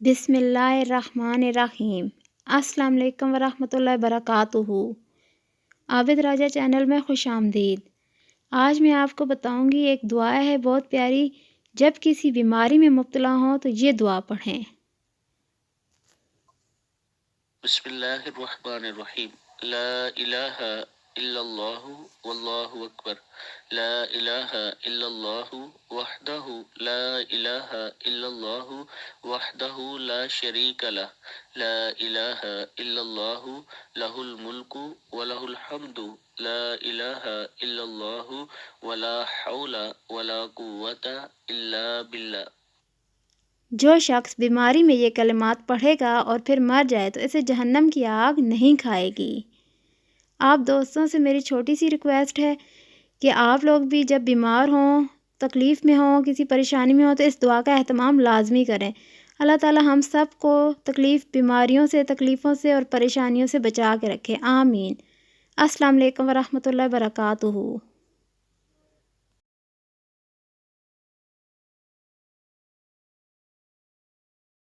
بسم اللہ الرحمن الرحیم۔ السلام علیکم ورحمۃ اللہ وبرکاتہ۔ عابد راجہ چینل میں خوش آمدید۔ آج میں آپ کو بتاؤں گی ایک دعا ہے بہت پیاری، جب کسی بیماری میں مبتلا ہوں تو یہ دعا پڑھیں۔ بسم اللہ الرحمن الرحیم۔ لا الہ الا اللہ واللہ اکبر، لا الہ الا اللہ وحدہ لا الہ الا اللہ وحدہ لا شریک لہ، لا الہ الا اللہ لہ الملک ولہ الحمد، لا الہ الا اللہ ولا حول ولا قوة الا باللہ۔ جو شخص بیماری میں یہ کلمات پڑھے گا اور پھر مر جائے تو اسے جہنم کی آگ نہیں کھائے گی۔ آپ دوستوں سے میری چھوٹی سی ریکویسٹ ہے کہ آپ لوگ بھی جب بیمار ہوں، تکلیف میں ہوں، کسی پریشانی میں ہوں تو اس دعا کا اہتمام لازمی کریں۔ اللہ تعالی ہم سب کو بیماریوں سے، تکلیفوں سے اور پریشانیوں سے بچا کے رکھے، آمین۔ السلام علیکم ورحمۃ اللہ وبرکاتہ۔